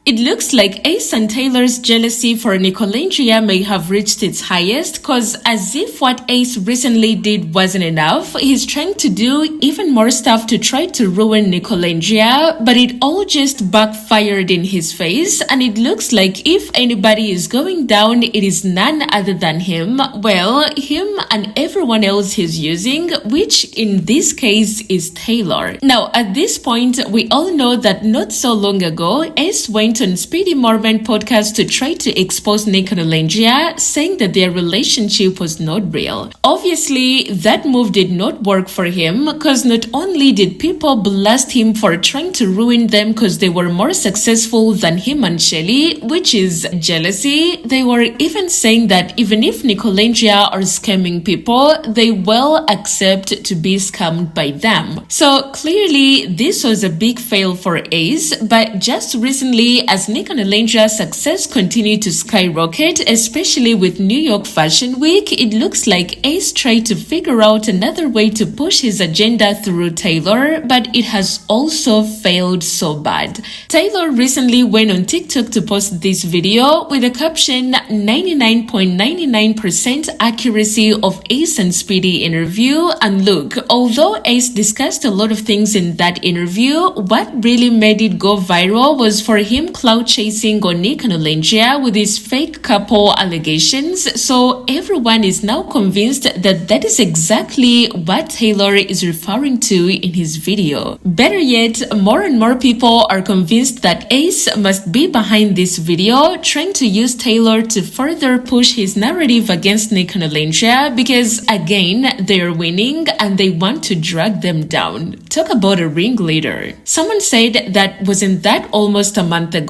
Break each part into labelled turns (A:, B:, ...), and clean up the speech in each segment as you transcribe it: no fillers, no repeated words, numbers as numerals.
A: It looks like Ace and Taylor's jealousy for Nic Olandria may have reached its highest, cause as if what Ace recently did wasn't enough, he's trying to do even more stuff to try to ruin Nic Olandria, but it all just backfired in his face, and it looks like if anybody is going down, it is none other than him. Well, him and everyone else he's using, which in this case is Taylor. Now, at this point, we all know that not so long ago, Ace went on Speedy Mormon podcast to try to expose Nic and Olandria, saying that their relationship was not real. Obviously, that move did not work for him, because not only did people blast him for trying to ruin them because they were more successful than him and Shelly, which is jealousy, they were even saying that even if Nic and Olandria are scamming people, they will accept to be scammed by them. So clearly, this was a big fail for Ace, but just recently, as Nic and Olandria's success continued to skyrocket, especially with New York Fashion Week, it looks like Ace tried to figure out another way to push his agenda through Taylor, but it has also failed so bad. Taylor recently went on TikTok to post this video with a caption, 99.99% accuracy of Ace and Speedy interview. And look, although Ace discussed a lot of things in that interview, what really made it go viral was for him clout chasing on Nic and Olandria with his fake couple allegations. So everyone is now convinced that that is exactly what Taylor is referring to in his video. Better yet, more and more people are convinced that Ace must be behind this video, trying to use Taylor to further push his narrative against Nic and Olandria, because again, they're winning and they want to drag them down. Talk about a ringleader. Someone said that wasn't that almost a month ago?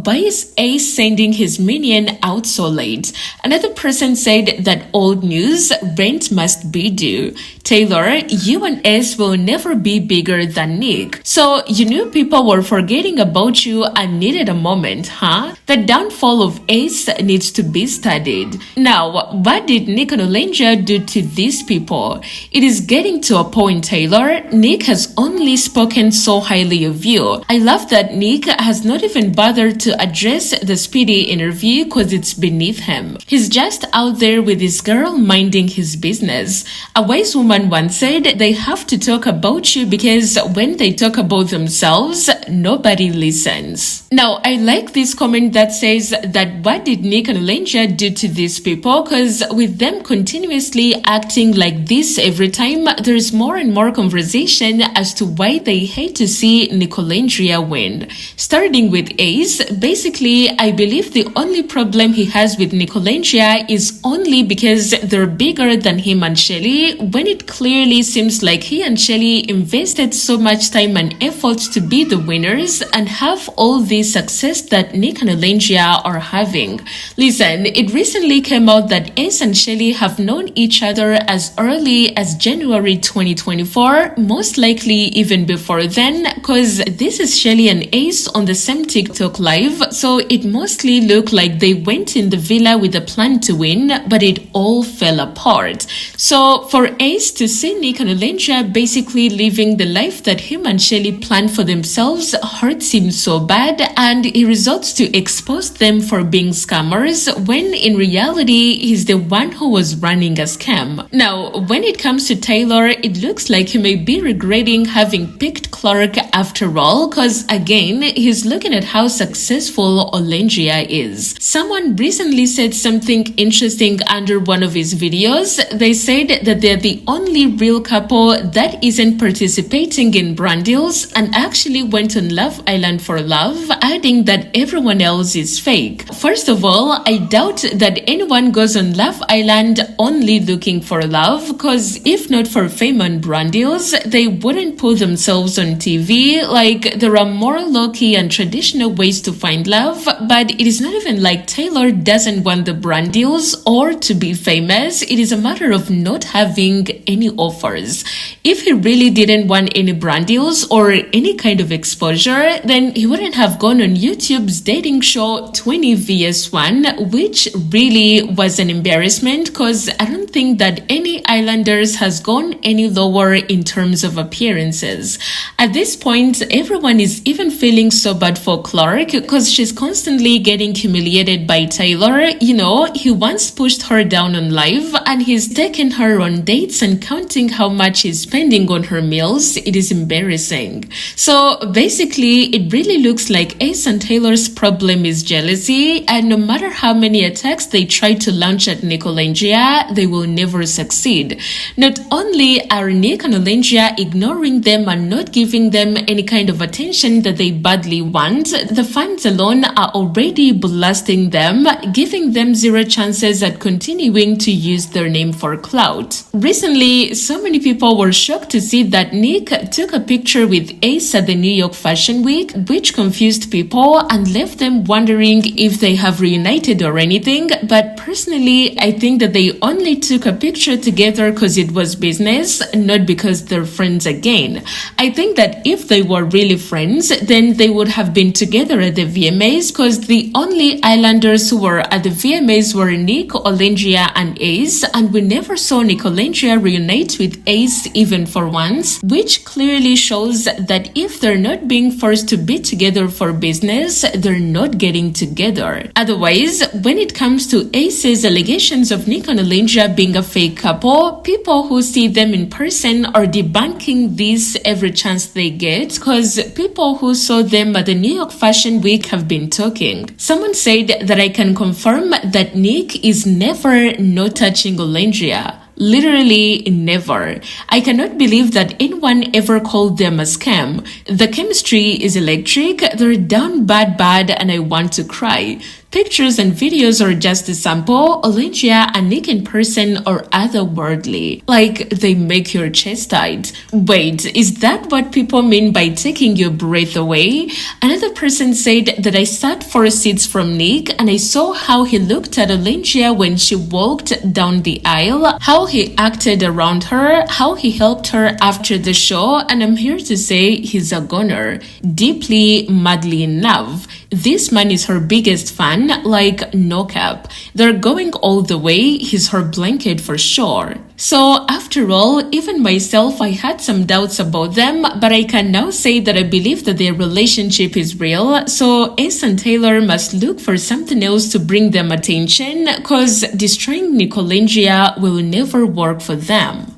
A: Why is Ace sending his minion out so late? Another person said that old news, rent must be due. Taylor, you and Ace will never be bigger than Nic. So you knew people were forgetting about you and needed a moment, huh? The downfall of Ace needs to be studied. Now, what did Nic and Olandria do to these people? It is getting to a point, Taylor. Nic has only spoken so highly of you. I love that Nic has not even bothered to address the Speedy interview because it's beneath him. He's just out there with his girl minding his business. A wise woman once said they have to talk about you because when they talk about themselves, nobody listens. Now, I like this comment that says that what did Nic and Olandria do to these people? Because with them continuously acting like this every time, there's more and more conversation as to why they hate to see Nic Olandria win. Starting with Ace, basically, I believe the only problem he has with Nic Olandria is only because they're bigger than him and Shelly, when it clearly seems like he and Shelly invested so much time and effort to be the winners and have all the success that Nic and Olandria are having. Listen, it recently came out that Ace and Shelly have known each other as early as January 2024, most likely even before then, because this is Shelly and Ace on the same TikTok live, so it mostly looked like they went in the villa with a plan to win, but it all fell apart. So for Ace to see Nic and Olandria basically living the life that him and Shelly planned for themselves hurts him so bad, and he resorts to expose them for being scammers when in reality he's the one who was running a scam. Now, when it comes to Taylor, it looks like he may be regretting having picked Clark after all, because again, he's looking at how successful Olandria is. Someone recently said something interesting under one of his videos. They said that they're the only real couple that isn't participating in brand deals and actually went on Love Island for love, adding that everyone else is fake. First of all, I doubt that anyone goes on Love Island only looking for love, because if not for fame and brand deals, they wouldn't put themselves on TV. Like, there are more low-key and traditional ways to find love, but it is not even like Taylor doesn't want the brand deals or to be famous. It is a matter of not having any offers. If he really didn't want any brand deals or any kind of exposure, then he wouldn't have gone on YouTube's dating show show 20 vs 1, which really was an embarrassment because I don't think that any Islanders has gone any lower in terms of appearances. At this point, everyone is even feeling so bad for Clark because she's constantly getting humiliated by Taylor. You know, he once pushed her down on live and he's taken her on dates and counting how much he's spending on her meals. It is embarrassing. So basically, it really looks like Ace and Taylor's problem is jealousy, and no matter how many attacks they try to launch at Nic Olandria, they will never succeed. Not only are Nic and Olandria ignoring them and not giving them any kind of attention that they badly want, the fans alone are already blasting them, giving them zero chances at continuing to use their name for clout. Recently, so many people were shocked to see that Nic took a picture with Ace at the New York Fashion Week, which confused people and left them wondering if they have reunited or anything. But personally, I think that they only took a picture together because it was business, not because they're friends again. I think that if they were really friends, then they would have been together at the VMAs, because the only Islanders who were at the VMAs were Nic, Olandria, and Ace, and we never saw Nic Olandria reunite with Ace even for once, which clearly shows that if they're not being forced to be together for business, they're not getting together. Otherwise, when it comes to Ace's allegations of Nic and Olandria being a fake couple, people who see them in person are debunking this every chance they get, because people who saw them at the New York Fashion Week have been talking. Someone said that I can confirm that Nic is never not touching Olandria. Literally never. I cannot believe that anyone ever called them a scam. The chemistry is electric, they're down bad and I want to cry. Pictures and videos are just a sample. Olandria and Nic in person are otherworldly. Like, they make your chest tight. Wait, is that what people mean by taking your breath away? Another person said that I sat 4 seats from Nic and I saw how he looked at Olandria when she walked down the aisle, how he acted around her, how he helped her after the show, and I'm here to say he's a goner. Deeply, madly in love. This man is her biggest fan, like no cap. They're going all the way, he's her blanket for sure. So after all, even myself, I had some doubts about them, but I can now say that I believe that their relationship is real. So Ace and Taylor must look for something else to bring them attention, cause destroying Nic Olandria will never work for them.